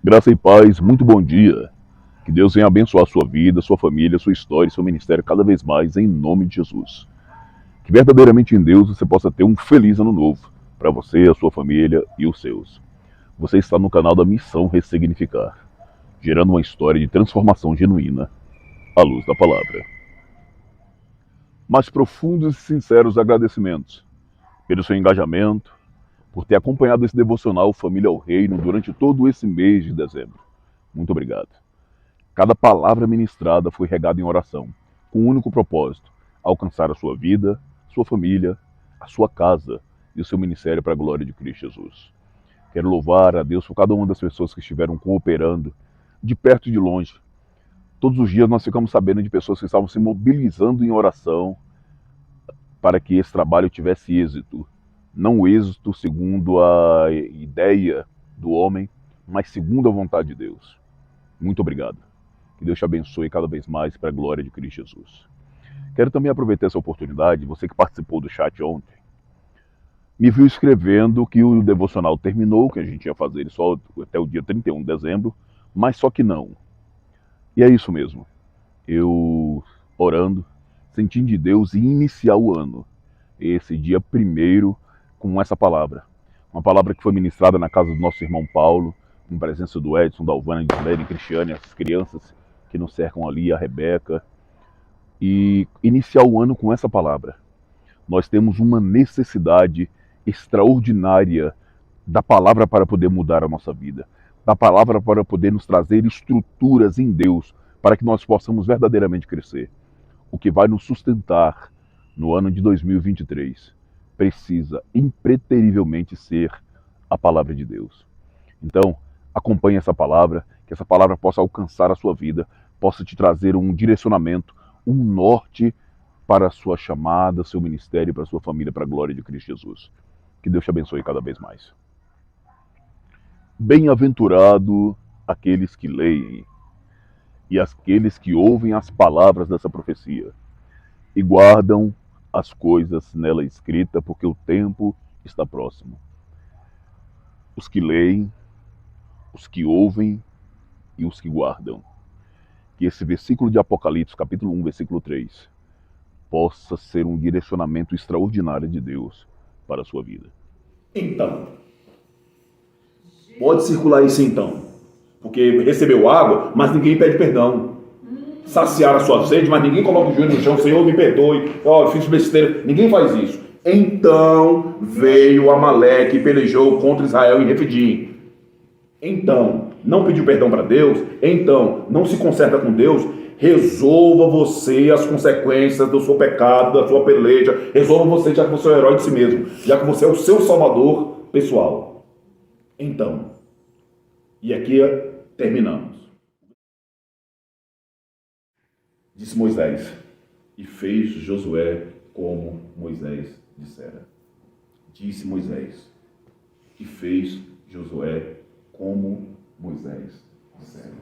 Graça e paz, muito bom dia. Que Deus venha abençoar a sua vida, sua família, sua história e seu ministério cada vez mais, em nome de Jesus. Que verdadeiramente em Deus você possa ter um feliz ano novo, para você, a sua família e os seus. Você está no canal da Missão Ressignificar, gerando uma história de transformação genuína, à luz da palavra. Mais profundos e sinceros agradecimentos pelo seu engajamento, por ter acompanhado esse devocional Família ao Reino durante todo esse mês de dezembro. Muito obrigado. Cada palavra ministrada foi regada em oração, com um único propósito: alcançar a sua vida, sua família, a sua casa e o seu ministério para a glória de Cristo Jesus. Quero louvar a Deus por cada uma das pessoas que estiveram cooperando, de perto e de longe. Todos os dias nós ficamos sabendo de pessoas que estavam se mobilizando em oração para que esse trabalho tivesse êxito. Não o êxito segundo a ideia do homem, mas segundo a vontade de Deus. Muito obrigado. Que Deus te abençoe cada vez mais para a glória de Cristo Jesus. Quero também aproveitar essa oportunidade, você que participou do chat ontem, me viu escrevendo que o devocional terminou, que a gente ia fazer ele só até o dia 31 de dezembro, mas só que não. E é isso mesmo. Eu, orando, sentindo de Deus e iniciar o ano, esse dia primeiro, com essa palavra. Uma palavra que foi ministrada na casa do nosso irmão Paulo, em presença do Edson, da Alvana, de Lene, Cristiane, as crianças que nos cercam ali, a Rebeca, e iniciar o ano com essa palavra. Nós temos uma necessidade extraordinária da palavra para poder mudar a nossa vida, da palavra para poder nos trazer estruturas em Deus, para que nós possamos verdadeiramente crescer. O que vai nos sustentar no ano de 2023 precisa impreterivelmente ser a palavra de Deus. Então, acompanhe essa palavra, que essa palavra possa alcançar a sua vida, possa te trazer um direcionamento, um norte para a sua chamada, seu ministério, para a sua família, para a glória de Cristo Jesus. Que Deus te abençoe cada vez mais. Bem-aventurado aqueles que leem e aqueles que ouvem as palavras dessa profecia e guardam as coisas nela escritas, porque o tempo está próximo. Os que leem, os que ouvem e os que guardam. Que esse versículo de Apocalipse, capítulo 1, versículo 3, possa ser um direcionamento extraordinário de Deus para a sua vida. Então, pode circular isso então, porque recebeu água, mas ninguém pede perdão. Saciar a sua sede, mas ninguém coloca o joelho no chão, Senhor, me perdoe, eu fiz besteira, ninguém faz isso. Então veio Amaleque e pelejou contra Israel em Refidim. Então, não pediu perdão para Deus, então não se conserta com Deus, resolva você as consequências do seu pecado, da sua peleja, resolva você já que você é o herói de si mesmo, já que você é o seu salvador pessoal. Então, e aqui terminamos. Disse Moisés, e fez Josué como Moisés dissera. Disse Moisés, e fez Josué como Moisés dissera.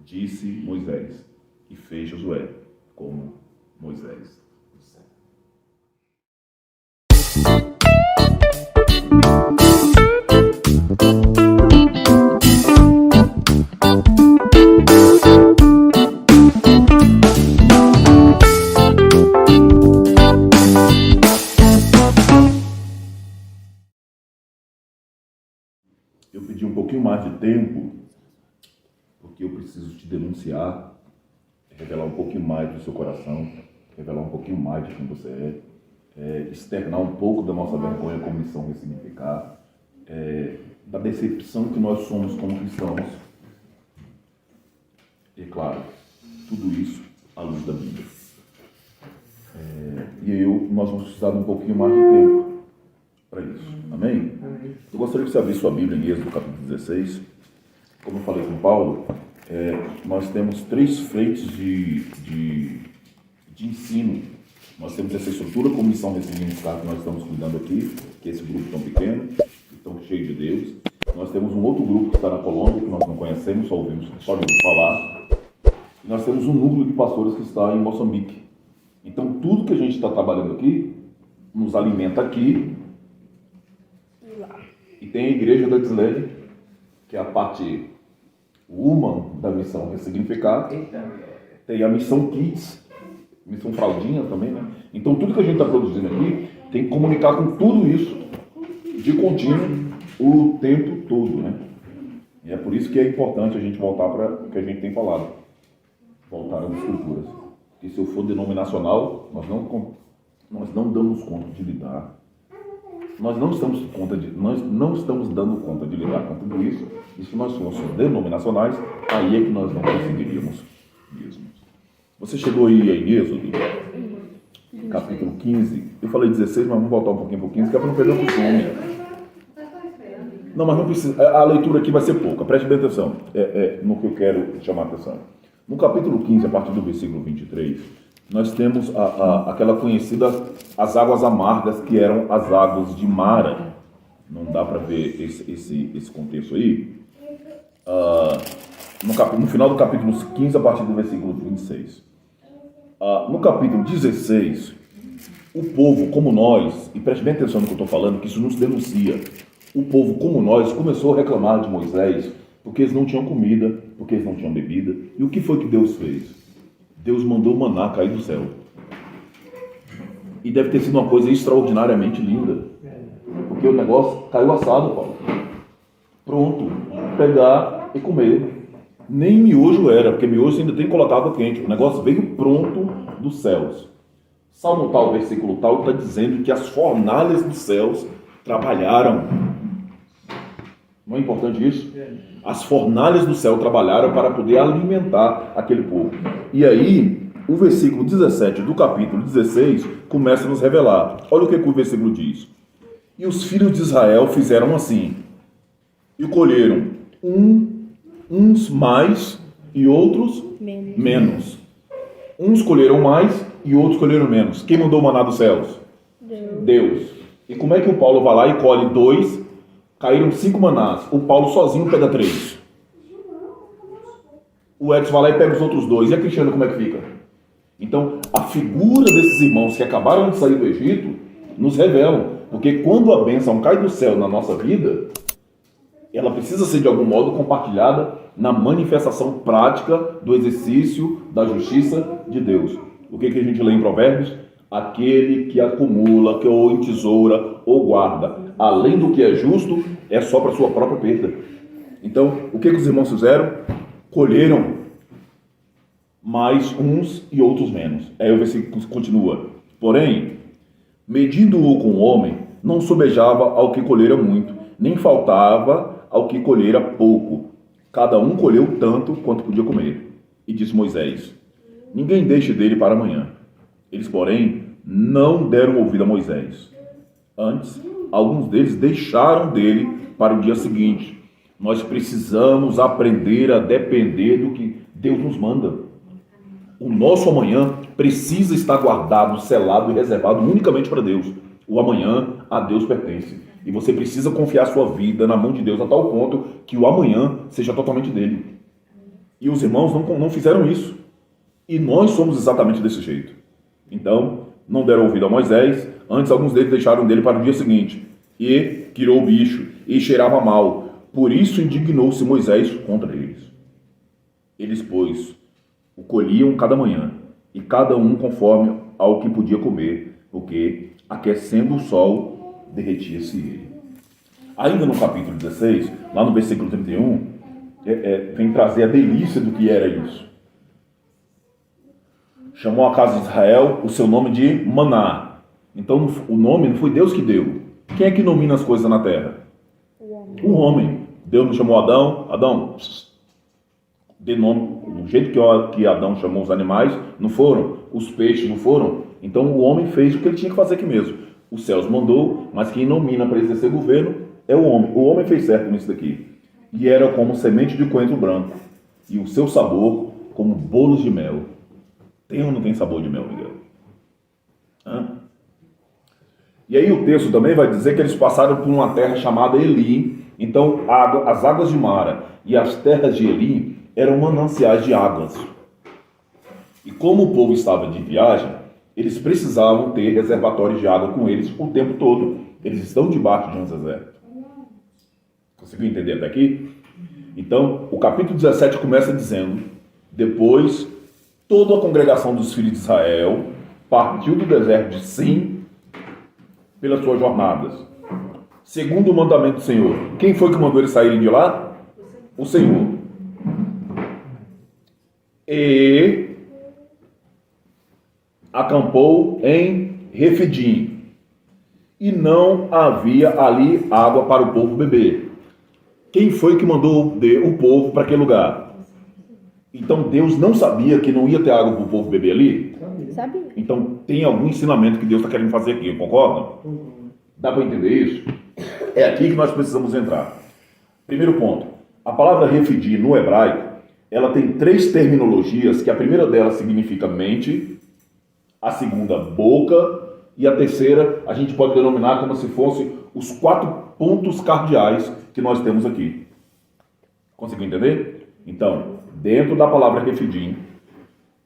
Disse Moisés, e fez Josué como Moisés dissera. Eu pedi um pouquinho mais de tempo, porque eu preciso te denunciar, revelar um pouquinho mais do seu coração, revelar um pouquinho mais de quem você externar um pouco da nossa vergonha como Missão Ressignificar, da decepção que nós somos como cristãos. E claro, tudo isso à luz da Bíblia. Nós vamos precisar de um pouquinho mais de tempo para isso. Amém? Eu gostaria que você abrisse sua Bíblia em Êxodo capítulo 16. Como eu falei com Paulo, nós temos 3 frentes de ensino. Nós temos essa estrutura como Missão Ressignificar que nós estamos cuidando aqui, que é esse grupo tão pequeno, tão cheio de Deus. Nós temos um outro grupo que está na Colômbia, que nós não conhecemos, só ouvimos falar. E nós temos um núcleo de pastores que está em Moçambique. Então, tudo que a gente está trabalhando aqui, nos alimenta aqui. E tem a igreja da Dislene, que é a parte o Human da missão Ressignificar, tem a missão Kids, missão Fraldinha também, né? Então tudo que a gente está produzindo aqui tem que comunicar com tudo isso de contínuo o tempo todo, né? E é por isso que é importante a gente voltar para o que a gente tem falado, voltar às escrituras. Porque se eu for denominacional, nós não damos conta de lidar. Nós não estamos dando conta de lidar com tudo isso. E se nós fôssemos denominacionais, aí é que nós não conseguiríamos mesmo. Você chegou aí em Êxodo, capítulo 15. Eu falei 16, mas vamos voltar um pouquinho para o 15, que é para não perder o costume. Não, mas não precisa. A leitura aqui vai ser pouca. Preste bem atenção no que eu quero chamar a atenção. No capítulo 15, a partir do versículo 23, nós temos aquela conhecida, as águas amargas, que eram as águas de Mara. Não dá para ver esse contexto aí. No final do capítulo 15, a partir do versículo 26. No capítulo 16, o povo como nós, e preste bem atenção no que eu estou falando, que isso nos denuncia. O povo como nós começou a reclamar de Moisés porque eles não tinham comida, porque eles não tinham bebida. E o que foi que Deus fez? Deus mandou o maná cair do céu. E deve ter sido uma coisa extraordinariamente linda. Porque o negócio caiu assado, Paulo. Pronto, pegar e comer. Nem miojo era, porque miojo ainda tem que colocar água quente. O negócio veio pronto dos céus. Salmo tal, versículo tal, está dizendo que as fornalhas dos céus trabalharam. Não é importante isso? As fornalhas do céu trabalharam para poder alimentar aquele povo. E aí, o versículo 17 do capítulo 16 começa a nos revelar. Olha o que o versículo diz. E os filhos de Israel fizeram assim, e colheram uns mais e outros menos. Uns colheram mais e outros colheram menos. Quem mandou o maná dos céus? Deus. E como é que o Paulo vai lá e colhe 2? Caíram 5 manás. O Paulo sozinho pega 3. O Edson vai lá e pega os outros 2. E a Cristiana como é que fica? Então, a figura desses irmãos que acabaram de sair do Egito nos revelam. Porque quando a bênção cai do céu na nossa vida, ela precisa ser de algum modo compartilhada na manifestação prática do exercício da justiça de Deus. O que a gente lê em Provérbios? Aquele que acumula, que ou entesoura ou guarda, além do que é justo, é só para sua própria perda. Então, o que os irmãos fizeram? Colheram mais uns e outros menos. Aí o versículo continua. Porém, medindo-o com o homem, não sobejava ao que colhera muito, nem faltava ao que colhera pouco. Cada um colheu tanto quanto podia comer. E disse Moisés, ninguém deixe dele para amanhã. Eles, porém, não deram ouvido a Moisés. Antes, alguns deles deixaram dele para o dia seguinte. Nós precisamos aprender a depender do que Deus nos manda. O nosso amanhã precisa estar guardado, selado e reservado unicamente para Deus. O amanhã a Deus pertence. E você precisa confiar sua vida na mão de Deus a tal ponto que o amanhã seja totalmente dele. E os irmãos não fizeram isso. E nós somos exatamente desse jeito. Então, não deram ouvido a Moisés. Antes, alguns deles deixaram dele para o dia seguinte. E tirou o bicho, e cheirava mal. Por isso indignou-se Moisés contra eles. Eles, pois, o colhiam cada manhã, e cada um conforme ao que podia comer, porque, aquecendo o sol, derretia-se ele. Ainda no capítulo 16, lá no versículo 31, vem trazer a delícia do que era isso. Chamou a casa de Israel o seu nome de Maná. Então, o nome não foi Deus que deu. Quem é que nomina as coisas na terra? O homem. Deus não chamou Adão, dê nome, do jeito que Adão chamou os animais, não foram, os peixes não foram, então o homem fez o que ele tinha que fazer aqui mesmo. Os céus mandou, mas quem nomina para exercer governo é o homem. O homem fez certo nisso daqui. E era como semente de coentro branco, e o seu sabor como bolos de mel. Tem ou não tem sabor de mel, Miguel? E aí o texto também vai dizer que eles passaram por uma terra chamada Elim. Então as águas de Mara e as terras de Elim eram mananciais de águas. E como o povo estava de viagem, eles precisavam ter reservatórios de água com eles o tempo todo. Eles estão debaixo de um deserto. Conseguiu entender até aqui? Então, o capítulo 17 começa dizendo: depois, toda a congregação dos filhos de Israel partiu do deserto de Sim pelas suas jornadas, segundo o mandamento do Senhor. Quem foi que mandou eles saírem de lá? O Senhor. E acampou em Refidim, e não havia ali água para o povo beber. Quem foi que mandou o povo para aquele lugar? Então Deus não sabia que não ia ter água para o povo beber ali? Sabia. Então tem algum ensinamento que Deus está querendo fazer aqui, concorda? Dá para entender isso? É aqui que nós precisamos entrar. Primeiro ponto, a palavra Refidim no hebraico, ela tem 3 terminologias, que a primeira delas significa mente, a segunda boca, e a terceira a gente pode denominar como se fosse os 4 pontos cardeais que nós temos aqui. Conseguiu entender? Então, dentro da palavra Refidim,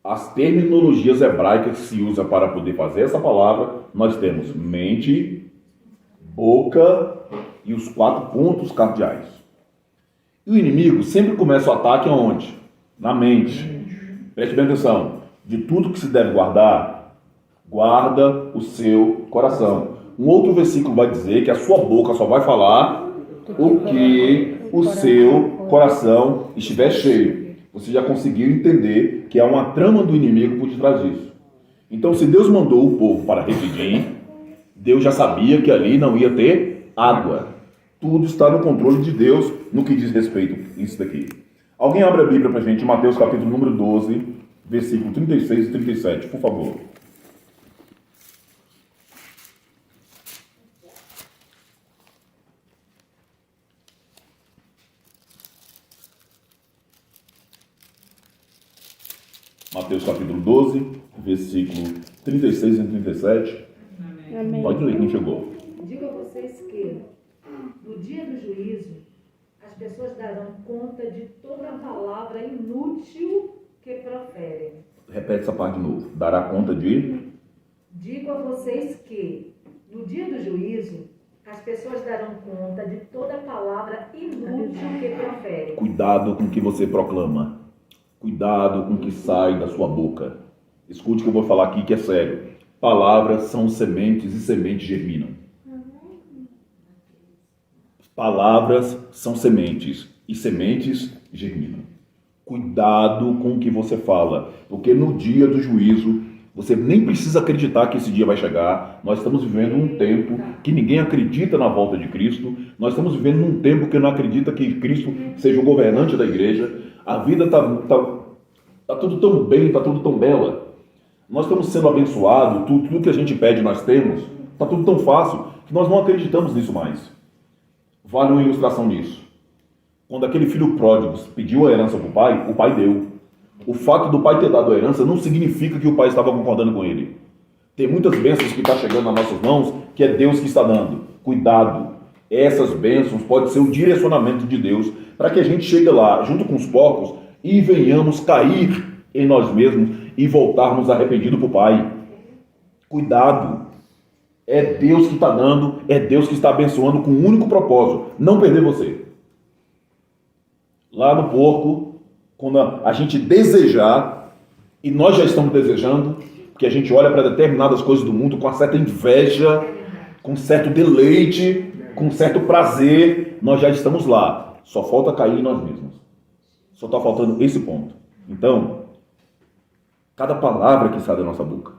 as terminologias hebraicas que se usa para poder fazer essa palavra, nós temos mente, boca e os 4 pontos cardeais. E o inimigo sempre começa o ataque aonde? Na mente. Preste bem atenção. De tudo que se deve guardar, guarda o seu coração. Um outro versículo vai dizer que a sua boca só vai falar o que o seu coração estiver cheio. Você já conseguiu entender que há uma trama do inimigo por detrás disso. Então, se Deus mandou o povo para Refidim, Deus já sabia que ali não ia ter água. Tudo está no controle de Deus no que diz respeito a isso daqui. Alguém abre a Bíblia para a gente, Mateus capítulo número 12, versículo 36 e 37, por favor. Mateus capítulo 12, versículo 36 e 37. Amém. Pode ler quem chegou. Digo a vocês que, no dia do juízo, as pessoas darão conta de toda a palavra inútil que proferem. Repete essa parte de novo. Dará conta de... Digo a vocês que, no dia do juízo, as pessoas darão conta de toda a palavra inútil que proferem. Cuidado com o que você proclama. Cuidado com o que sai da sua boca. Escute o que eu vou falar aqui, que é sério. Palavras são sementes e sementes germinam. Palavras são sementes e sementes germinam. Cuidado com o que você fala, porque no dia do juízo, você nem precisa acreditar que esse dia vai chegar. Nós estamos vivendo um tempo que ninguém acredita na volta de Cristo. Nós estamos vivendo num tempo que não acredita que Cristo seja o governante da igreja. A vida tá tudo tão bem, está tudo tão bela. Nós estamos sendo abençoados, tudo que a gente pede nós temos. Está tudo tão fácil que nós não acreditamos nisso mais. Vale uma ilustração nisso. Quando aquele filho pródigo pediu a herança para o pai deu. O fato do pai ter dado a herança não significa que o pai estava concordando com ele. Tem muitas bênçãos que estão chegando nas nossas mãos que é Deus que está dando. Cuidado. Essas bênçãos podem ser o direcionamento de Deus para que a gente chegue lá junto com os porcos e venhamos cair em nós mesmos e voltarmos arrependidos para o Pai. Cuidado. É Deus que está dando, é Deus que está abençoando com um único propósito, não perder você. Lá no porco, quando a gente desejar, e nós já estamos desejando, porque a gente olha para determinadas coisas do mundo com uma certa inveja, com certo deleite, com certo prazer, nós já estamos lá. Só falta cair em nós mesmos. Só está faltando esse ponto. Então, cada palavra que sai da nossa boca,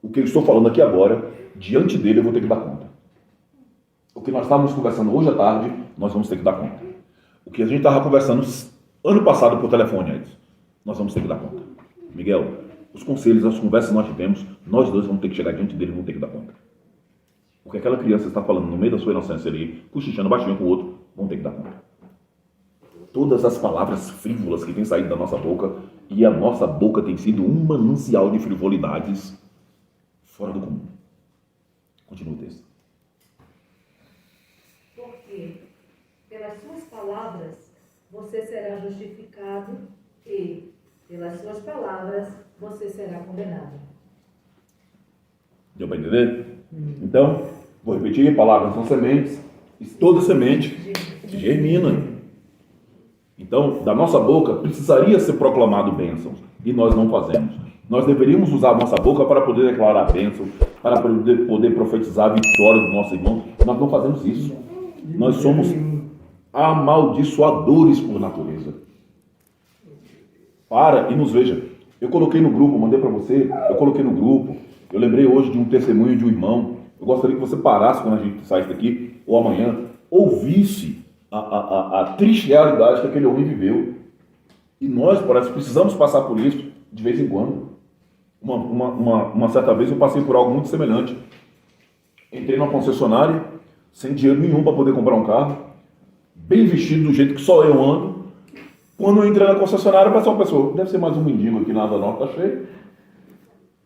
o que eu estou falando aqui agora, diante dele eu vou ter que dar conta. O que nós estávamos conversando hoje à tarde, nós vamos ter que dar conta. O que a gente estava conversando ano passado por telefone antes, nós vamos ter que dar conta. Miguel, os conselhos, as conversas que nós tivemos, nós dois vamos ter que chegar diante dele e vamos ter que dar conta. O que aquela criança está falando no meio da sua inocência ali, cochichando baixinho com o outro, vão ter que dar conta. Todas as palavras frívolas que têm saído da nossa boca, e a nossa boca tem sido um manancial de frivolidades fora do comum. Continua o texto. Porque pelas suas palavras você será justificado e pelas suas palavras você será condenado. Deu para entender? Então, vou repetir, palavras são sementes, e toda semente germina. Então, da nossa boca precisaria ser proclamado bênçãos, e nós não fazemos. Nós deveríamos usar a nossa boca para poder declarar bênçãos, para poder profetizar a vitória do nosso irmão. Nós não fazemos isso. Nós somos amaldiçoadores por natureza. Para e nos veja. Eu coloquei no grupo, mandei para você, eu coloquei no grupo. Eu lembrei hoje de um testemunho de um irmão. Eu gostaria que você parasse quando a gente saísse daqui, ou amanhã, ouvisse a triste realidade que aquele homem viveu. E nós, parece, precisamos passar por isso de vez em quando. Uma certa vez eu passei por algo muito semelhante. Entrei numa concessionária, sem dinheiro nenhum para poder comprar um carro, bem vestido do jeito que só eu ando. Quando eu entrei na concessionária, o pessoal pensou, deve ser mais um mendigo aqui na Asa Norte, tá cheio.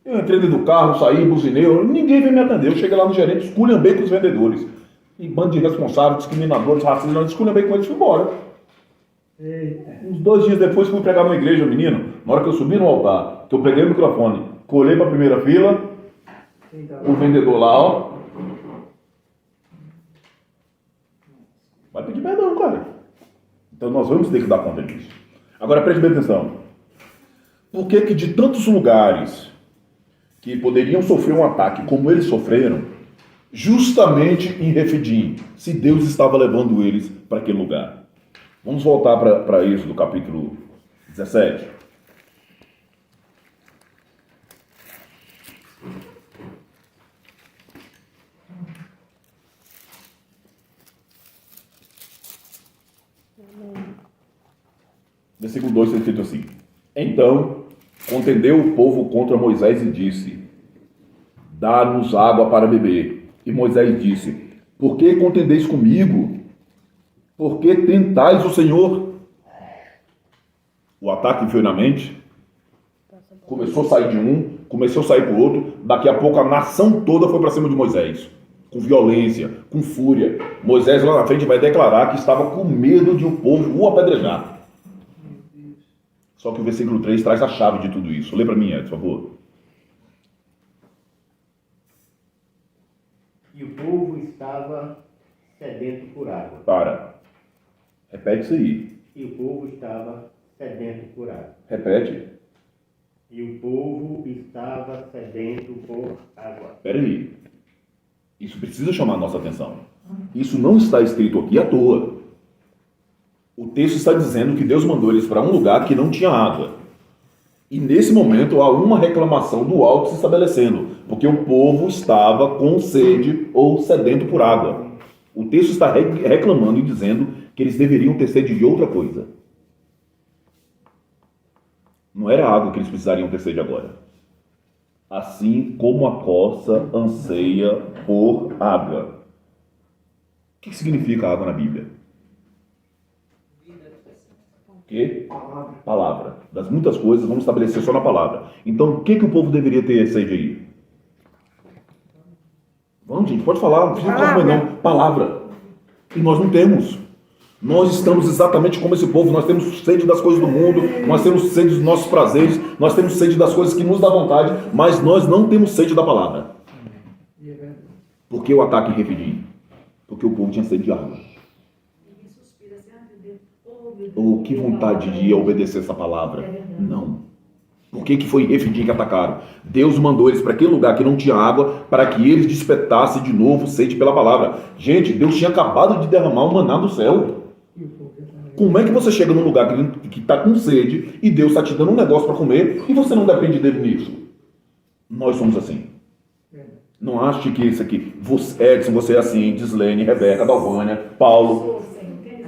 Eu entrei dentro do carro, saí, buzinei, ninguém veio me atender. Eu cheguei lá no gerente, esculhambei com os vendedores. E bando de responsáveis, discriminadores, racistas, esculhambei com eles e fui embora. Uns 2 dias depois fui pregar numa igreja, menino. Na hora que eu subi no altar, que eu peguei o microfone, colei para a primeira fila, o vendedor lá, ó, vai pedir perdão, cara. Então nós vamos ter que dar conta disso. Agora preste bem atenção. Por que que de tantos lugares que poderiam sofrer um ataque como eles sofreram, justamente em Refidim, se Deus estava levando eles para aquele lugar? Vamos voltar para Êxodo, capítulo 17. Versículo 2 está escrito assim: Então contendeu o povo contra Moisés e disse: Dá-nos água para beber. E Moisés disse: Por que contendeis comigo? Por que tentais o Senhor? O ataque veio na mente, começou a sair de um, começou a sair para o outro. Daqui a pouco a nação toda foi para cima de Moisés, com violência, com fúria. Moisés lá na frente vai declarar que estava com medo de o povo o apedrejar. Só que o versículo 3 traz a chave de tudo isso. Lê para mim, Ed, por favor. E o povo estava sedento por água. Para. Repete isso aí. E o povo estava sedento por água. Repete. E o povo estava sedento por água. Espera aí. Isso precisa chamar a nossa atenção. Isso não está escrito aqui à toa. O texto está dizendo que Deus mandou eles para um lugar que não tinha água. E nesse momento há uma reclamação do alto se estabelecendo, porque o povo estava com sede ou sedento por água. O texto está reclamando e dizendo que eles deveriam ter sede de outra coisa. Não era água que eles precisariam ter sede agora. Assim como a corça anseia por água. O que significa água na Bíblia? Que? Palavra. Das muitas coisas, vamos estabelecer só na palavra. Então, o que o povo deveria ter sede aí? Vamos, gente, pode falar, não precisa falar não. Palavra. E nós não temos. Nós estamos exatamente como esse povo. Nós temos sede das coisas do mundo, nós temos sede dos nossos prazeres, nós temos sede das coisas que nos dá vontade, mas nós não temos sede da palavra. Por que o ataque em Refidim? Porque o povo tinha sede de água. Oh, que vontade de obedecer essa palavra. Não. Por que foi em Refidim que atacaram? Deus mandou eles para aquele lugar que não tinha água, para que eles despertassem de novo sede pela palavra. Gente, Deus tinha acabado de derramar o maná do céu. Como é que você chega num lugar que está com sede e Deus está te dando um negócio para comer e você não depende dele nisso? Nós somos assim. Não ache que isso aqui, Edson, você é assim, Dislene, Rebeca, Dalvânia, Paulo,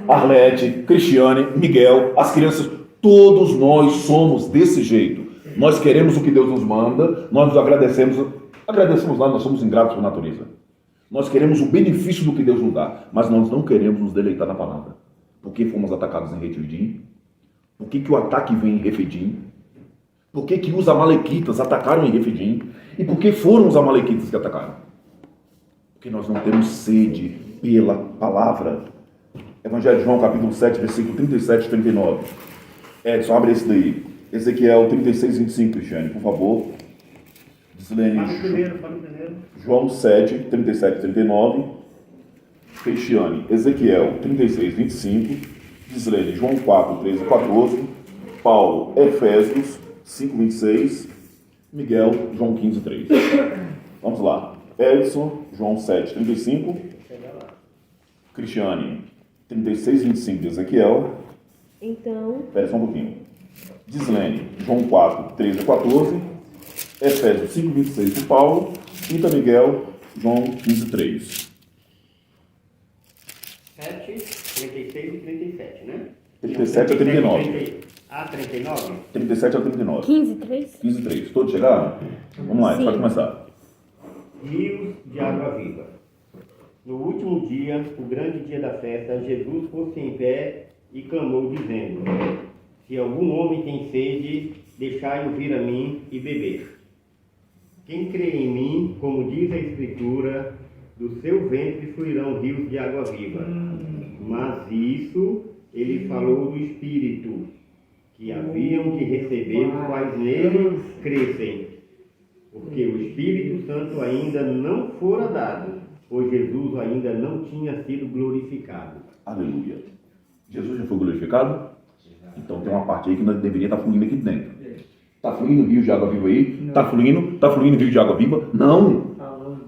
Arlete, Cristiane, Miguel, as crianças, todos nós somos desse jeito. Nós queremos o que Deus nos manda, nós nos agradecemos lá, nós somos ingratos por natureza. Nós queremos o benefício do que Deus nos dá, mas nós não queremos nos deleitar na palavra. Por que fomos atacados em Refidim? Por que o ataque vem em Refidim? Por que os amalequitas atacaram em Refidim? E por que foram os amalequitas que atacaram? Porque nós não temos sede pela palavra. Evangelho de João, capítulo 7, versículo 37 e 39. Edson, abre esse daí. Ezequiel 36, 25, Cristiane, por favor. Fala primeiro. João 7, 37 e 39. Cristiane, Ezequiel 36, 25. Gislene, João 4, 13 a 14. Paulo, Efésios 5, 26. Miguel, João 15, 3. Vamos lá. Edson, João 7, 35. Cristiane, 36, 25 de Ezequiel. Então, Espera só um pouquinho. Gislene, João 4, 13 a 14. Efésios 5, 26 de Paulo. Quinta Miguel, João 15, 3. 7, 36 e 37, né? 37 a 39. Ah, 39? 37 a 39. 15, 3? 15, 3. Todos chegaram? Vamos lá, Sim. pode começar. Rios de água viva. No último dia, o grande dia da festa, Jesus pôs-se em pé e clamou, dizendo: Se algum homem tem sede, deixai-o vir a mim e beber. Quem crê em mim, como diz a Escritura, do seu ventre fluirão rios de água viva. Mas isso ele falou do Espírito, que haviam de receber os quais nele crescem. Porque o Espírito Santo ainda não fora dado, pois Jesus ainda não tinha sido glorificado. Aleluia. Jesus já foi glorificado? Então tem uma parte aí que nós deveria estar fluindo aqui dentro. Está fluindo rio de água viva aí? Está fluindo rio de água viva? Não.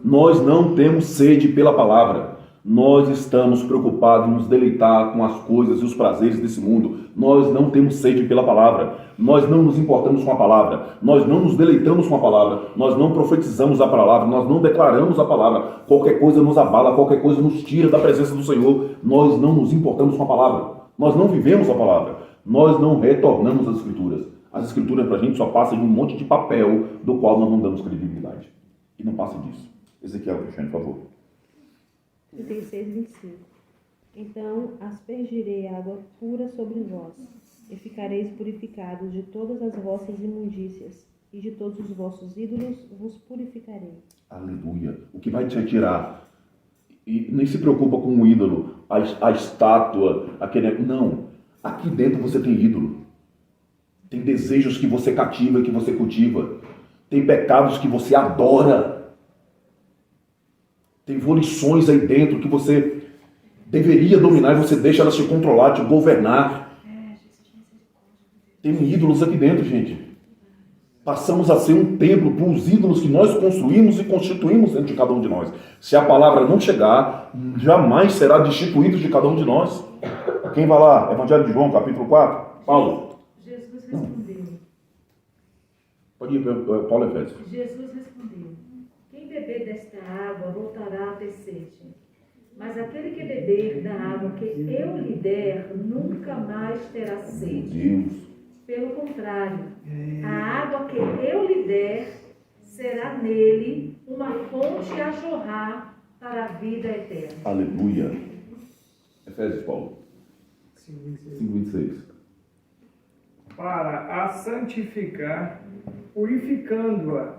Nós não temos sede pela palavra. Nós estamos preocupados em nos deleitar com as coisas e os prazeres desse mundo. Nós não temos sede pela palavra. Nós não nos importamos com a palavra. Nós não nos deleitamos com a palavra. Nós não profetizamos a palavra. Nós não declaramos a palavra. Qualquer coisa nos abala, qualquer coisa nos tira da presença do Senhor. Nós não nos importamos com a palavra. Nós não vivemos a palavra. Nós não retornamos às Escrituras. As Escrituras para a gente só passam de um monte de papel do qual nós não damos credibilidade. E não passa disso. Ezequiel, Cristiane, por favor. 36, 25. Então aspergirei água pura sobre vós, e ficareis purificados de todas as vossas imundícias, e de todos os vossos ídolos vos purificarei. Aleluia. O que vai te tirar? E nem se preocupa com o ídolo, a estátua, aquele... Não. Aqui dentro você tem ídolo. Tem desejos que você cativa e que você cultiva. Tem pecados que você adora. Tem volições aí dentro que você deveria dominar e você deixa elas te controlar, te governar. Tem ídolos aqui dentro, gente. Passamos a ser um templo para os ídolos que nós construímos e constituímos dentro de cada um de nós. Se a palavra não chegar, jamais será destituído de cada um de nós. Quem vai lá? Evangelho de João, capítulo 4. Paulo. Jesus respondeu. Pode ir, Paulo Efésios. Jesus respondeu: Quem beber desta água voltará a ter sede. Mas aquele que beber da água que eu lhe der, nunca mais terá sede. Deus. Pelo contrário, a água que eu lhe der será nele uma fonte a jorrar para a vida eterna. Aleluia. Efésios, Paulo. 5:26. Para a santificar, purificando-a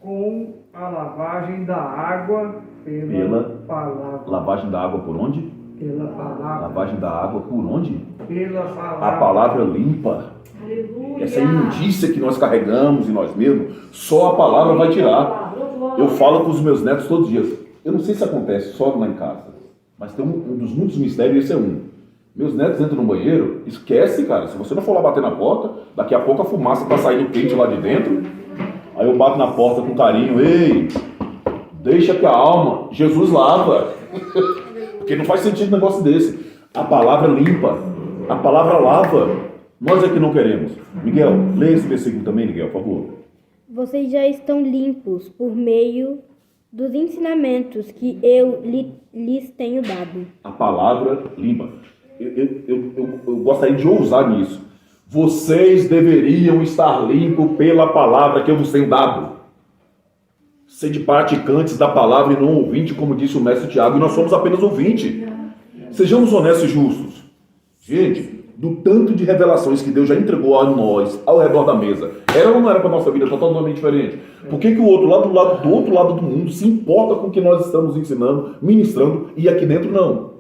com a lavagem da água pela palavra. Lavagem da água por onde? Pela palavra. Lavagem da água por onde? Pela palavra. A palavra limpa. Aleluia. Essa imundícia que nós carregamos em nós mesmos, só a palavra vai tirar. Eu falo com os meus netos todos os dias. Eu não sei se acontece só lá em casa, mas tem um dos muitos mistérios, esse é um. Meus netos entram no banheiro, esquece, cara. Se você não for lá bater na porta, daqui a pouco a fumaça tá saindo quente lá de dentro. Aí eu bato na porta com carinho. Ei, deixa que a alma, Jesus lava. Porque não faz sentido um negócio desse. A palavra limpa, a palavra lava. Nós é que não queremos. Miguel, leia esse versículo também, Miguel, por favor. Vocês já estão limpos por meio dos ensinamentos que eu lhes tenho dado. A palavra limpa. Eu gostaria de ousar nisso. Vocês deveriam estar limpos pela palavra que eu vos tenho dado. Sede praticantes da palavra e não ouvinte, como disse o mestre Tiago, e nós somos apenas ouvinte. Sejamos honestos e justos. Gente, do tanto de revelações que Deus já entregou a nós, ao redor da mesa, era ou não era para a nossa vida totalmente diferente? Por que o outro lado, do outro lado do mundo se importa com o que nós estamos ensinando, ministrando, e aqui dentro não?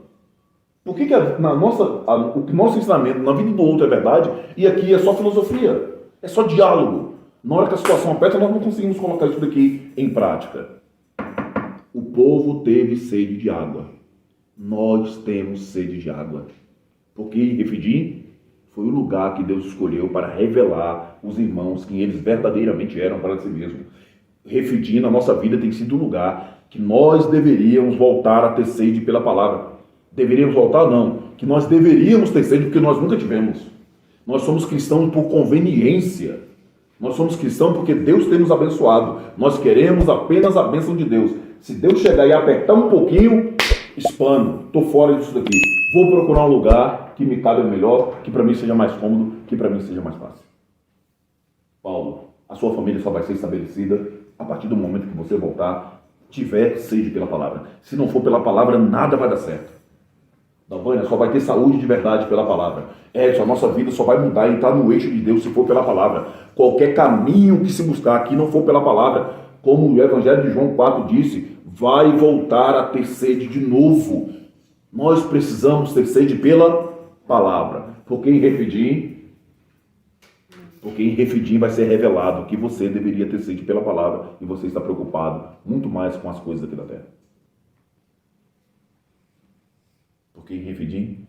Por que o nosso ensinamento na vida do outro é verdade e aqui é só filosofia? É só diálogo. Na hora que a situação aperta, nós não conseguimos colocar isso daqui em prática. O povo teve sede de água. Nós temos sede de água. Porque em Refidim foi o lugar que Deus escolheu para revelar os irmãos quem eles verdadeiramente eram para si mesmos. Refidim na nossa vida tem sido um lugar que nós deveríamos voltar a ter sede pela palavra. Deveríamos voltar? Não. Que nós deveríamos ter sede porque nós nunca tivemos. Nós somos cristãos por conveniência. Nós somos cristãos porque Deus tem nos abençoado. Nós queremos apenas a bênção de Deus. Se Deus chegar e apertar um pouquinho, espano, estou fora disso daqui. Vou procurar um lugar que me cabe melhor, que para mim seja mais cômodo, que para mim seja mais fácil. Paulo, a sua família só vai ser estabelecida a partir do momento que você voltar, tiver sede pela palavra. Se não for pela palavra, nada vai dar certo. Dalvânia, só vai ter saúde de verdade pela palavra. Edson, a nossa vida só vai mudar e entrar no eixo de Deus se for pela palavra. Qualquer caminho que se buscar aqui não for pela palavra, como o Evangelho de João 4 disse, vai voltar a ter sede de novo. Nós precisamos ter sede pela palavra. Porque em Refidim vai ser revelado que você deveria ter sede pela palavra e você está preocupado muito mais com as coisas aqui da terra. Porque em Refidim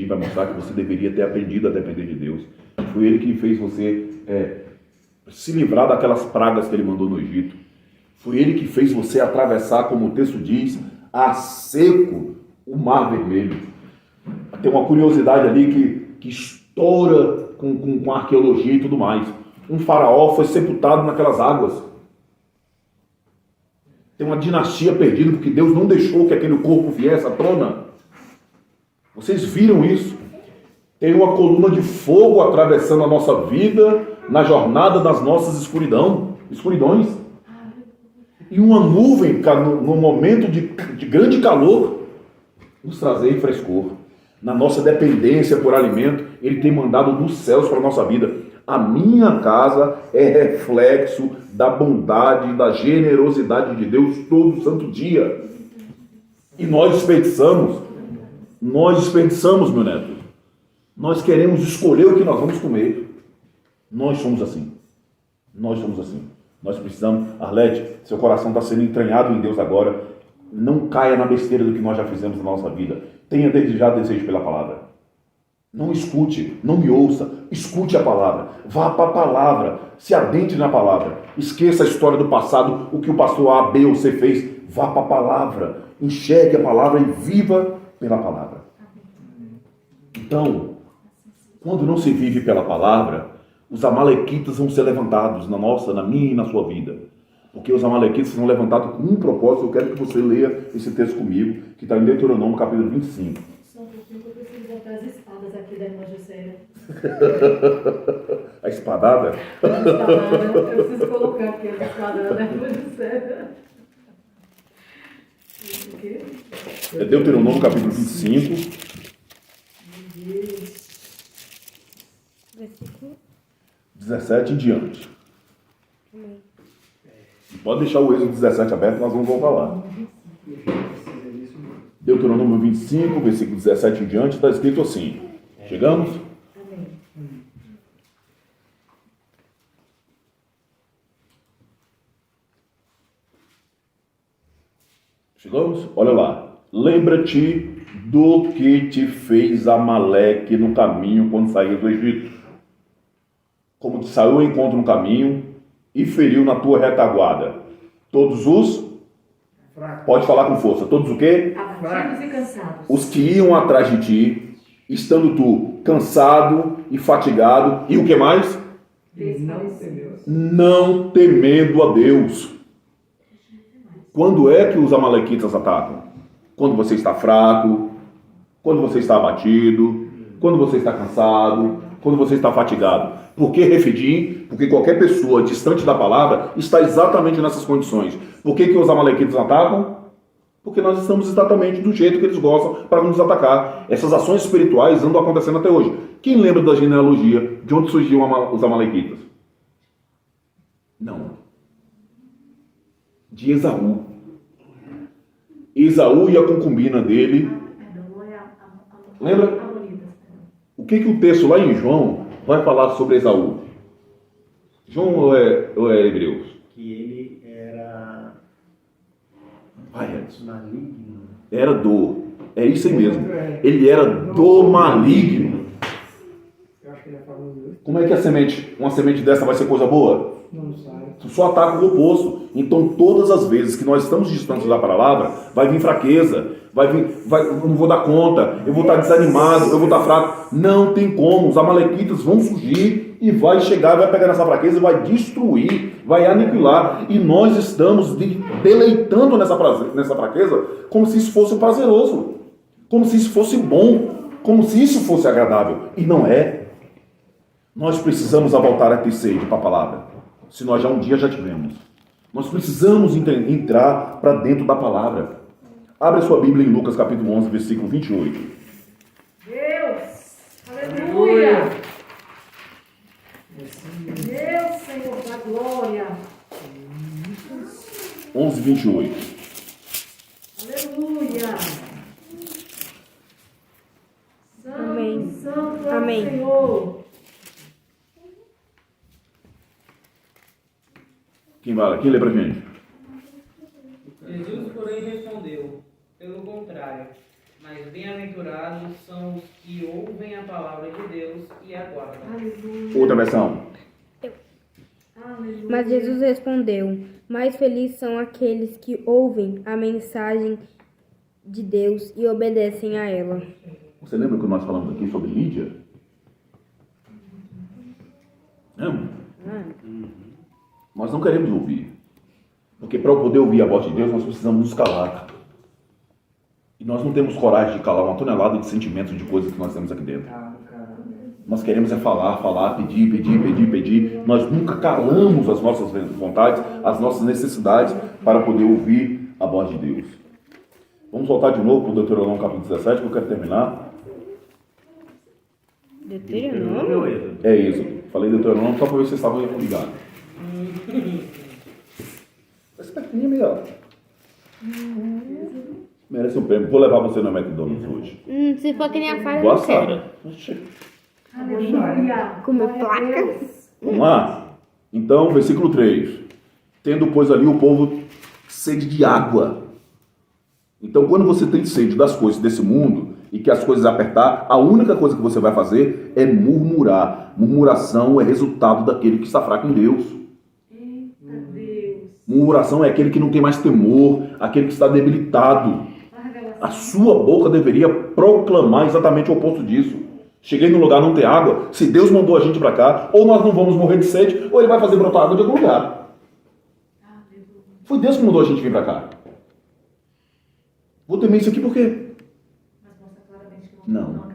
vai mostrar que você deveria ter aprendido a depender de Deus. Foi Ele que fez você se livrar daquelas pragas que Ele mandou no Egito. Foi Ele que fez você atravessar, como o texto diz, a seco o Mar Vermelho. Tem uma curiosidade ali que estoura com arqueologia e tudo mais. Um faraó foi sepultado naquelas águas. Tem uma dinastia perdida porque Deus não deixou que aquele corpo viesse à tona. Vocês viram isso? Tem uma coluna de fogo atravessando a nossa vida na jornada das nossas escuridões. E uma nuvem, no momento de grande calor, nos trazer frescor. Na nossa dependência por alimento, Ele tem mandado dos céus para a nossa vida. A minha casa é reflexo da bondade, da generosidade de Deus todo santo dia. E nós desperdiçamos, meu neto. Nós queremos escolher o que nós vamos comer. Nós somos assim. Nós precisamos, Arlete, seu coração está sendo entranhado em Deus agora. Não caia na besteira do que nós já fizemos na nossa vida. Tenha desde já desejo pela palavra. Não escute, não me ouça. Escute a palavra. Vá para a palavra. Se adentre na palavra. Esqueça a história do passado, o que o pastor A, B ou C fez. Vá para a palavra. Enxergue a palavra e viva pela palavra. Então, quando não se vive pela palavra, os amalequitas vão ser levantados na nossa, na minha e na sua vida. Porque os amalequitas são levantados com um propósito. Eu quero que você leia esse texto comigo, que está em Deuteronômio, capítulo 25. Só um pouquinho que eu preciso botar as espadas aqui da irmã Juscelia. A espadada? Eu preciso colocar aqui a espadada da irmã Juscelia. Isso aqui? É Deuteronômio, capítulo 25. Meu Deus. Versículo 17 em diante. Pode deixar o Êxodo 17 aberto, nós vamos voltar lá. Deuteronômio 25, versículo 17 em diante, está escrito assim. Chegamos? Amém. Chegamos? Olha lá. Lembra-te do que te fez Amaleque no caminho quando saías do Egito. Como te saiu ao encontro no caminho e feriu na tua retaguarda. Todos os... Pode falar com força. Todos o quê? Abatidos e cansados. Os que iam atrás de ti, estando tu cansado e fatigado. E o que mais? Não temendo a Deus. Quando é que os amalequitas atacam? Quando você está fraco, quando você está abatido, quando você está cansado, quando você está fatigado. Por que Refidim? Porque qualquer pessoa distante da palavra está exatamente nessas condições. Por que os amalequitas atacam? Porque nós estamos exatamente do jeito que eles gostam para nos atacar. Essas ações espirituais andam acontecendo até hoje. Quem lembra da genealogia de onde surgiam os amalequitas? Não. De Esaú. Esaú e a concubina dele. Lembra? O que o texto lá em João vai falar sobre Esaú? João ou é Hebreus? Que ele era Vai, Edson. maligno. Era do. É isso aí mesmo. Ele era do maligno. Eu acho que ele é famoso. Como é que uma semente dessa vai ser coisa boa? Não sabe. Só ataca o oposto. Então, todas as vezes que nós estamos distantes da palavra, vai vir fraqueza, eu não vou dar conta, eu vou estar desanimado, eu vou estar fraco. Não tem como. Os amalequitas vão surgir e vai chegar, vai pegar nessa fraqueza, vai destruir, vai aniquilar. E nós estamos deleitando nessa fraqueza como se isso fosse prazeroso, como se isso fosse bom, como se isso fosse agradável. E não é. Nós precisamos voltar a ter sede para a palavra. Se nós um dia já tivemos. Nós precisamos entrar para dentro da palavra. Abre a sua Bíblia em Lucas capítulo 11, versículo 28. Deus, aleluia. Deus, Senhor da glória. 11, 28. Aleluia. Santo, Amém. santo é Amém. o Senhor. Quem lê pra gente? Jesus, porém, respondeu: pelo contrário, mas bem-aventurados são os que ouvem a palavra de Deus e aguardam. Aleluia. Outra versão. Aleluia. Mas Jesus respondeu: mais felizes são aqueles que ouvem a mensagem de Deus e obedecem a ela. Você lembra que nós falamos aqui sobre Lídia? Lembra? Nós não queremos ouvir. Porque para eu poder ouvir a voz de Deus, nós precisamos nos calar. E nós não temos coragem de calar uma tonelada de sentimentos, de coisas que nós temos aqui dentro. Nós queremos falar, pedir. Nós nunca calamos as nossas vontades, as nossas necessidades para poder ouvir a voz de Deus. Vamos voltar de novo para o Deuteronômio capítulo 17, que eu quero terminar. Deuteronômio? É isso. Falei Deuteronômio só para ver se vocês estavam ligados. Esse pertinho, melhor. Merece um prêmio. Vou levar você no McDonald's hoje. Se for que nem a Fara, Boa, não quero. Sara. Aleluia. Comer Glória a placa. Deus. Vamos lá? Então, versículo 3. Tendo, pois, ali o povo sede de água. Então, quando você tem sede das coisas desse mundo e que as coisas apertar, a única coisa que você vai fazer é murmurar. Murmuração é resultado daquele que está fraco em Deus. Eita Deus. Murmuração é aquele que não tem mais temor, aquele que está debilitado. A sua boca deveria proclamar exatamente o oposto disso. Cheguei num lugar, não tem água. Se Deus mandou a gente para cá, ou nós não vamos morrer de sede, ou Ele vai fazer brotar água de algum lugar. Foi Deus que mandou a gente vir para cá. Vou temer isso aqui por quê? Não.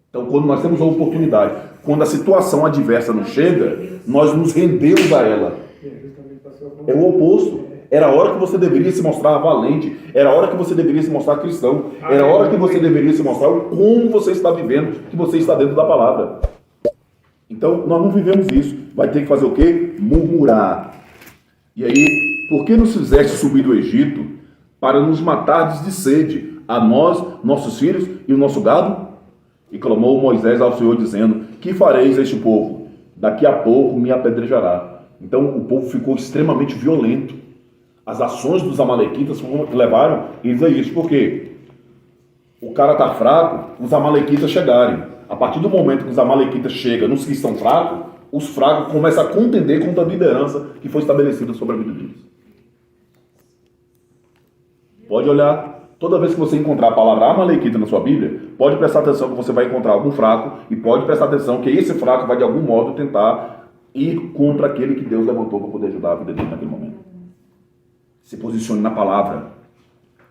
Então, quando nós temos a oportunidade, quando a situação adversa nos chega, nós nos rendemos a ela. É o oposto. Era a hora que você deveria se mostrar valente. Era a hora que você deveria se mostrar cristão. Era a hora que você deveria se mostrar como você está vivendo, que você está dentro da palavra. Então, nós não vivemos isso. Vai ter que fazer o quê? Murmurar. E aí, por que nos fizeste subir do Egito para nos matardes de sede, a nós, nossos filhos e o nosso gado? E clamou Moisés ao Senhor, dizendo: que fareis a este povo? Daqui a pouco me apedrejará. Então, o povo ficou extremamente violento. As ações dos amalequitas levaram eles a isso. Por quê? O cara está fraco, os amalequitas chegarem. A partir do momento que os amalequitas chegam nos que estão fracos, os fracos começam a contender contra a liderança que foi estabelecida sobre a vida deles. Pode olhar. Toda vez que você encontrar a palavra amalequita na sua Bíblia, pode prestar atenção que você vai encontrar algum fraco e pode prestar atenção que esse fraco vai de algum modo tentar ir contra aquele que Deus levantou para poder ajudar a vida dele naquele momento. Se posicione na palavra.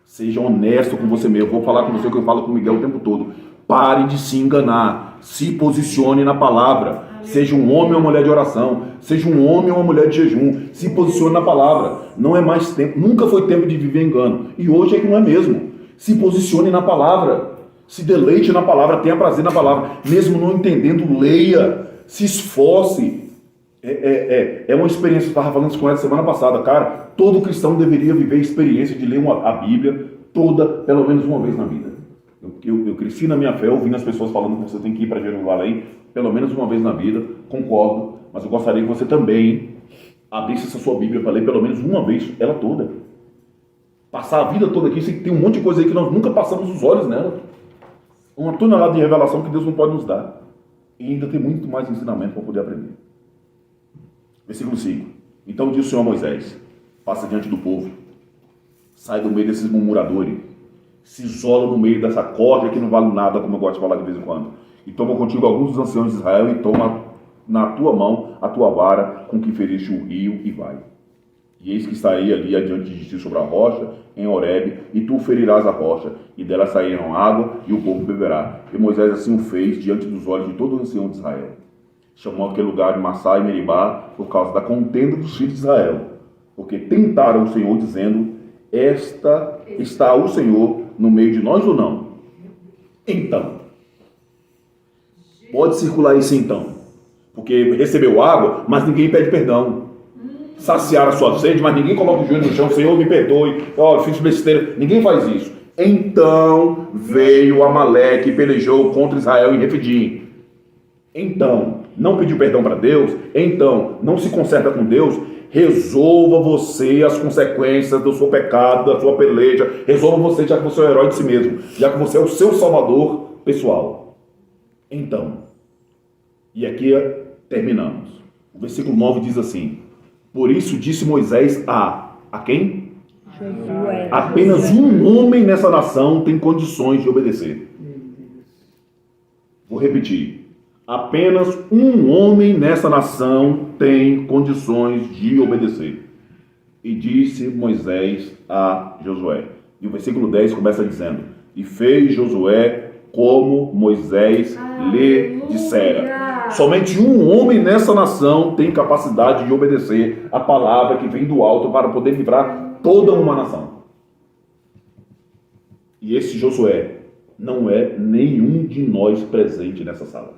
Seja honesto com você mesmo. Eu vou falar com você o que eu falo com o Miguel o tempo todo. Pare de se enganar. Se posicione na palavra. Seja um homem ou uma mulher de oração. Seja um homem ou uma mulher de jejum. Se posicione na palavra. Não é mais tempo. Nunca foi tempo de viver engano. E hoje é que não é mesmo. Se posicione na palavra. Se deleite na palavra. Tenha prazer na palavra. Mesmo não entendendo, leia. Se esforce. É uma experiência. Eu estava falando isso com ela semana passada. Cara, todo cristão deveria viver a experiência de ler a Bíblia toda, pelo menos uma vez na vida. Eu cresci na minha fé ouvindo as pessoas falando que você tem que ir para Jerusalém pelo menos uma vez na vida. Concordo, mas eu gostaria que você também abrisse essa sua Bíblia para ler pelo menos uma vez ela toda. Passar a vida toda aqui, tem um monte de coisa aí que nós nunca passamos os olhos nela. Uma tonelada de revelação que Deus não pode nos dar. E ainda tem muito mais ensinamento para poder aprender. Versículo 5. Então disse o Senhor a Moisés: passa diante do povo, sai do meio desses murmuradores, se isola no meio dessa corda que não vale nada, como eu gosto de falar de vez em quando, e toma contigo alguns dos anciãos de Israel e toma na tua mão a tua vara com que feriste o rio e vai. E eis que estarei ali adiante de ti sobre a rocha, em Horebe, e tu ferirás a rocha, e dela sairão água, e o povo beberá. E Moisés assim o fez diante dos olhos de todo o ancião de Israel. Chamou aquele lugar de Massá e Meribá, por causa da contenda dos filhos de Israel. Porque tentaram o Senhor, dizendo: está o Senhor no meio de nós ou não? Então, pode circular isso então. Porque recebeu água, mas ninguém pede perdão. Saciar a sua sede, mas ninguém coloca o joelho no chão: Senhor, me perdoe, fiz besteira. Ninguém faz isso. Então veio Amaleque e pelejou contra Israel em Refidim. Então, não pediu perdão para Deus? Então, não se conserta com Deus? Resolva você as consequências do seu pecado, da sua peleja. Resolva você, já que você é o herói de si mesmo, já que você é o seu salvador pessoal. Então, e aqui terminamos. O versículo 9 diz assim: por isso disse Moisés a quem? Josué. Apenas um homem nessa nação tem condições de obedecer. Vou repetir. Apenas um homem nessa nação tem condições de obedecer. E disse Moisés a Josué. E o versículo 10 começa dizendo: e fez Josué como Moisés lhe dissera. Somente um homem nessa nação tem capacidade de obedecer a palavra que vem do alto para poder livrar toda uma nação. E esse Josué não é nenhum de nós presente nessa sala.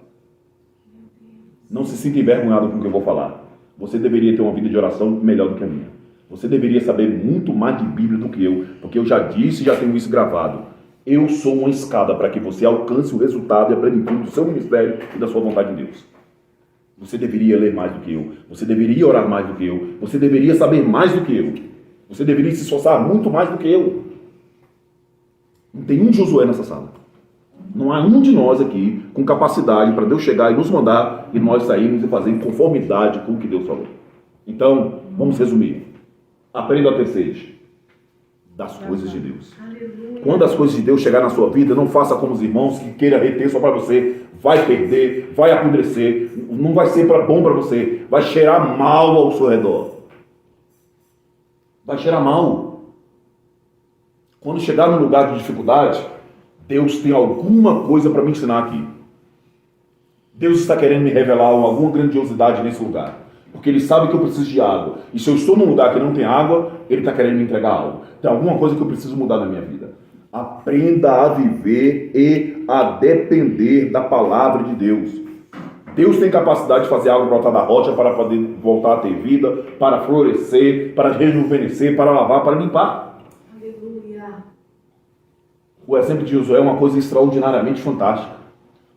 Não se sinta envergonhado com o que eu vou falar. Você deveria ter uma vida de oração melhor do que a minha. Você deveria saber muito mais de Bíblia do que eu, porque eu já disse e já tenho isso gravado. Eu sou uma escada para que você alcance o resultado e a plenitude do seu ministério e da sua vontade de Deus. Você deveria ler mais do que eu. Você deveria orar mais do que eu. Você deveria saber mais do que eu. Você deveria se esforçar muito mais do que eu. Não tem um Josué nessa sala. Não há um de nós aqui com capacidade para Deus chegar e nos mandar e nós sairmos e fazer em conformidade com o que Deus falou. Então, vamos resumir. Aprenda a ter sede das coisas de Deus. Quando as coisas de Deus chegar na sua vida, não faça como os irmãos que queira reter só para você. Vai perder, vai apodrecer, não vai ser bom para você, vai cheirar mal ao seu redor. Vai cheirar mal. Quando chegar num lugar de dificuldade, Deus tem alguma coisa para me ensinar aqui. Deus está querendo me revelar alguma grandiosidade nesse lugar. Porque Ele sabe que eu preciso de água. E se eu estou num lugar que não tem água, Ele está querendo me entregar algo. Tem alguma coisa que eu preciso mudar na minha vida. Aprenda a viver e a depender da palavra de Deus. Deus tem capacidade de fazer algo brotar da rocha para poder voltar a ter vida, para florescer, para rejuvenescer, para lavar, para limpar. O exemplo de Josué é uma coisa extraordinariamente fantástica.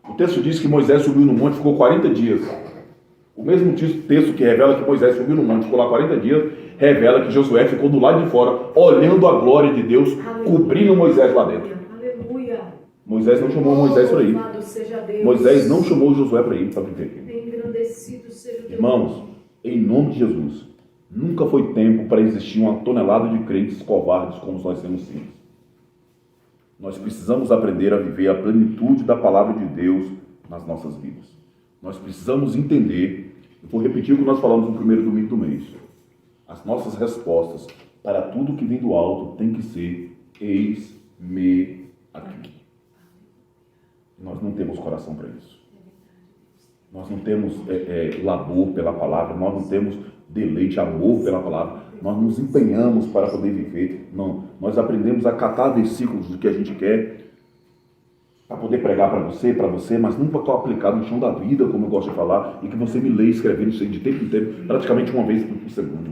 O texto diz que Moisés subiu no monte e ficou 40 dias. O mesmo texto que revela que Moisés subiu no monte e ficou lá 40 dias, revela que Josué ficou do lado de fora, olhando a glória de Deus, cobrindo Moisés lá dentro. Aleluia. Moisés não chamou Moisés para ir. Louvado seja Deus. Moisés não chamou Josué para ir para viver aqui. Engrandecido seja o teu Irmãos, nome. em nome de Jesus, nunca foi tempo para existir uma tonelada de crentes covardes como nós temos sido. Nós precisamos aprender a viver a plenitude da palavra de Deus nas nossas vidas. Nós precisamos entender, eu vou repetir o que nós falamos no primeiro domingo do mês. As nossas respostas para tudo que vem do alto tem que ser: eis-me aqui. Nós não temos coração para isso. Nós não temos labor pela palavra, nós não temos deleite, amor pela palavra. Nós nos empenhamos para poder viver. Não, nós aprendemos a catar versículos do que a gente quer para poder pregar para você, mas nunca estou aplicado no chão da vida, como eu gosto de falar, e que você me lê escrevendo isso aí de tempo em tempo, praticamente uma vez por semana.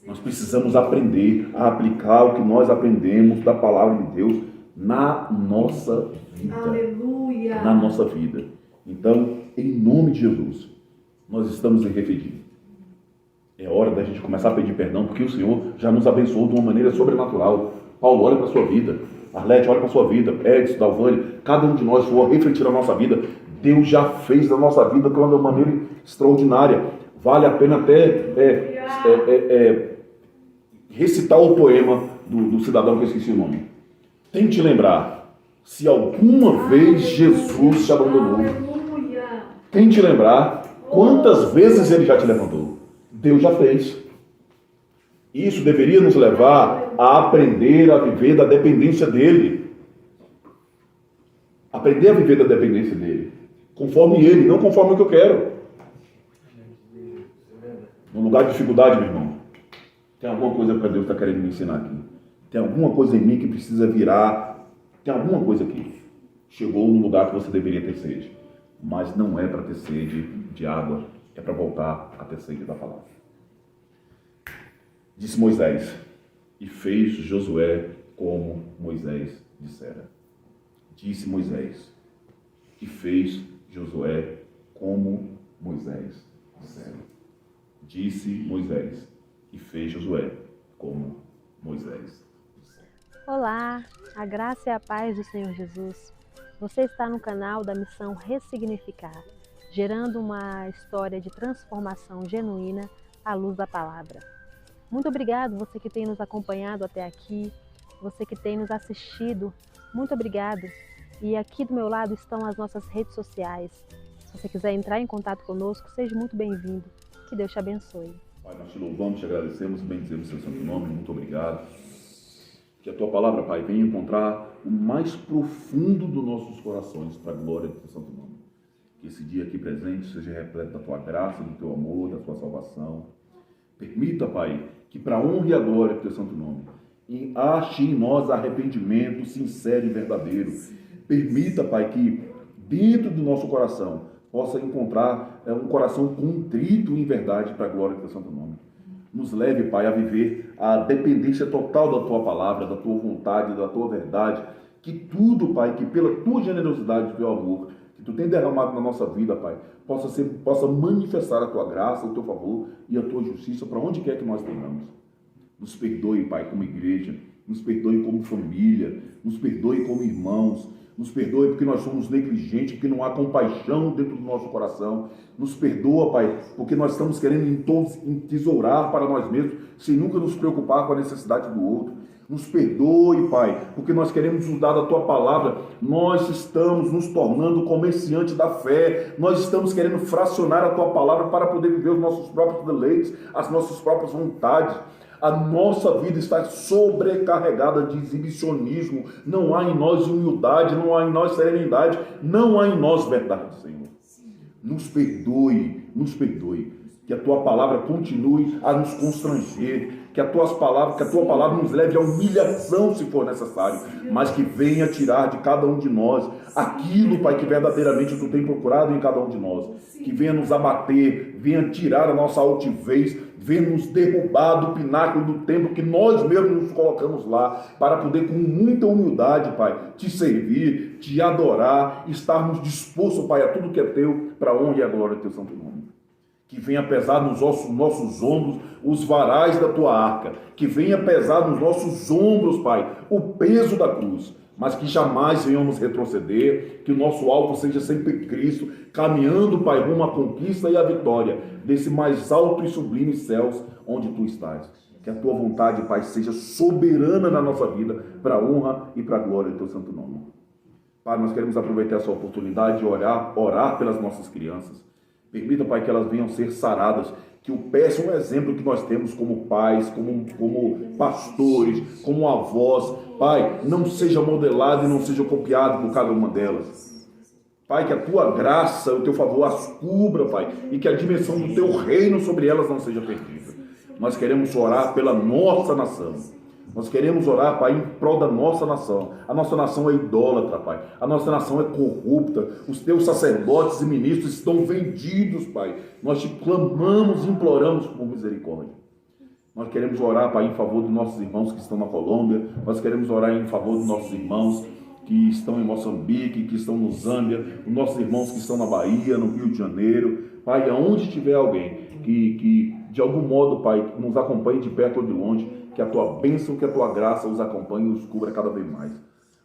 Nós precisamos aprender a aplicar o que nós aprendemos da palavra de Deus na nossa vida. Aleluia. Na nossa vida. Então, em nome de Jesus, nós estamos em Refidim. É hora da gente começar a pedir perdão, porque o Senhor já nos abençoou de uma maneira sobrenatural. Paulo, olha para a sua vida. Arlete, olha para a sua vida. Edson, Dalvani, cada um de nós for refletir a nossa vida. Deus já fez na nossa vida de uma maneira extraordinária. Vale a pena até recitar o poema do cidadão que eu esqueci o nome. Tente lembrar se alguma vez Jesus te abandonou. Tente lembrar quantas vezes ele já te levantou. Deus já fez. Isso deveria nos levar a aprender a viver da dependência dele. Aprender a viver da dependência dele. Conforme ele, não conforme o que eu quero. No lugar de dificuldade, meu irmão, tem alguma coisa que Deus está querendo me ensinar aqui. Tem alguma coisa em mim que precisa virar. Tem alguma coisa aqui. Chegou no lugar que você deveria ter sede. Mas não é para ter sede de água. É para voltar a ter sede da palavra. Disse Moisés, e fez Josué como Moisés dissera. Disse Moisés, e fez Josué como Moisés dissera. Disse Moisés, e fez Josué como Moisés dissera. Olá, a graça e a paz do Senhor Jesus. Você está no canal da Missão Ressignificar, gerando uma história de transformação genuína à luz da palavra. Muito obrigado você que tem nos acompanhado até aqui, você que tem nos assistido, muito obrigado. E aqui do meu lado estão as nossas redes sociais. Se você quiser entrar em contato conosco, seja muito bem-vindo. Que Deus te abençoe. Pai, nós te louvamos, te agradecemos, bendizemos o seu santo nome, muito obrigado. Que a tua palavra, Pai, venha encontrar o mais profundo dos nossos corações para a glória do teu santo nome. Que esse dia aqui presente seja repleto da tua graça, do teu amor, da tua salvação. Permita, Pai, que para a honra e a glória do teu santo nome, ache em nós arrependimento sincero e verdadeiro. Permita, Pai, que dentro do nosso coração possa encontrar um coração contrito em verdade para a glória do teu santo nome. Nos leve, Pai, a viver a dependência total da tua palavra, da tua vontade, da tua verdade. Que tudo, Pai, que pela tua generosidade e teu amor, que tu tem derramado na nossa vida, Pai, possa manifestar a tua graça, o teu favor e a tua justiça para onde quer que nós tenhamos. Nos perdoe, Pai, como igreja, nos perdoe como família, nos perdoe como irmãos, nos perdoe porque nós somos negligentes, porque não há compaixão dentro do nosso coração. Nos perdoa, Pai, porque nós estamos querendo entesourar para nós mesmos, sem nunca nos preocupar com a necessidade do outro. Nos perdoe, Pai, porque nós queremos usar da Tua palavra. Nós estamos nos tornando comerciantes da fé. Nós estamos querendo fracionar a Tua palavra para poder viver os nossos próprios deleites, as nossas próprias vontades. A nossa vida está sobrecarregada de exibicionismo. Não há em nós humildade, não há em nós serenidade, não há em nós verdade, Senhor. Nos perdoe, nos perdoe. Que a Tua palavra continue a nos constranger. Que a Tua palavra nos leve à humilhação, se for necessário, mas que venha tirar de cada um de nós aquilo, Pai, que verdadeiramente Tu tem procurado em cada um de nós. Que venha nos abater, venha tirar a nossa altivez, venha nos derrubar do pináculo do templo que nós mesmos nos colocamos lá, para poder com muita humildade, Pai, Te servir, Te adorar, estarmos dispostos, Pai, a tudo que é Teu, para a honra e a glória do Teu santo nome. Que venha pesar nos nossos ombros os varais da Tua arca. Que venha pesar nos nossos ombros, Pai, o peso da cruz. Mas que jamais venhamos retroceder. Que o nosso alvo seja sempre Cristo, caminhando, Pai, rumo à conquista e à vitória desse mais alto e sublime céus onde Tu estás. Que a Tua vontade, Pai, seja soberana na nossa vida, para a honra e para a glória do Teu santo nome. Pai, nós queremos aproveitar essa oportunidade de orar pelas nossas crianças. Permita, Pai, que elas venham ser saradas, que o péssimo exemplo que nós temos como pais, como pastores, como avós, Pai, não seja modelado e não seja copiado por cada uma delas. Pai, que a Tua graça, o Teu favor as cubra, Pai, e que a dimensão do Teu reino sobre elas não seja perdida. Nós queremos orar pela nossa nação. Nós queremos orar, Pai, em prol da nossa nação. A nossa nação é idólatra, Pai. A nossa nação é corrupta. Os Teus sacerdotes e ministros estão vendidos, Pai. Nós Te clamamos e imploramos por misericórdia. Nós queremos orar, Pai, em favor dos nossos irmãos que estão na Colômbia. Nós queremos orar em favor dos nossos irmãos que estão em Moçambique, que estão no Zâmbia, os nossos irmãos que estão na Bahia, no Rio de Janeiro. Pai, aonde tiver alguém que de algum modo, Pai, nos acompanhe de perto ou de longe, que a Tua bênção, que a Tua graça os acompanhe e os cubra cada vez mais.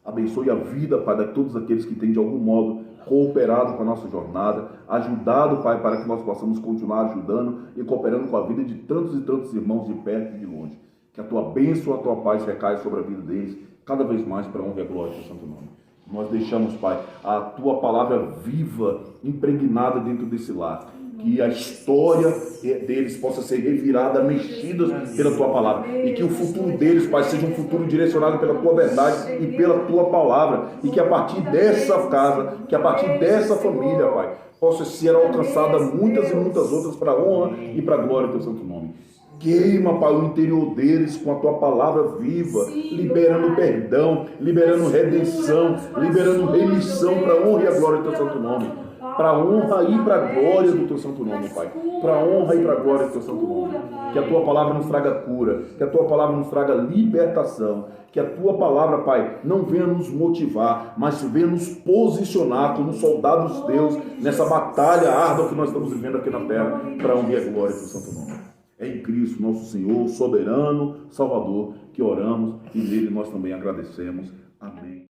Abençoe a vida, Pai, de todos aqueles que têm de algum modo cooperado com a nossa jornada, ajudado, Pai, para que nós possamos continuar ajudando e cooperando com a vida de tantos e tantos irmãos de perto e de longe. Que a Tua bênção, a Tua paz recaia sobre a vida deles, cada vez mais para a honra e a glória do Teu santo nome. Nós deixamos, Pai, a Tua palavra viva, impregnada dentro desse lar. Que a história deles possa ser revirada, mexida pela Tua palavra. E que o futuro deles, Pai, seja um futuro direcionado pela Tua verdade e pela Tua palavra. E que a partir dessa casa, que a partir dessa família, Pai, possa ser alcançada muitas e muitas outras para a honra e para a glória do Teu santo nome. Queima, Pai, o interior deles com a Tua palavra viva, liberando perdão, liberando redenção, liberando remissão para a honra e a glória do Teu santo nome. Para a honra e para a glória do Teu santo nome, Pai. Para a honra e para a glória do Teu santo nome. Que a Tua palavra nos traga cura, que a Tua palavra nos traga libertação, que a Tua palavra, Pai, não venha nos motivar, mas venha nos posicionar como soldados Teus nessa batalha árdua que nós estamos vivendo aqui na terra, para a honra e a glória do Teu santo nome. É em Cristo, nosso Senhor, soberano, Salvador, que oramos e nele nós também agradecemos. Amém.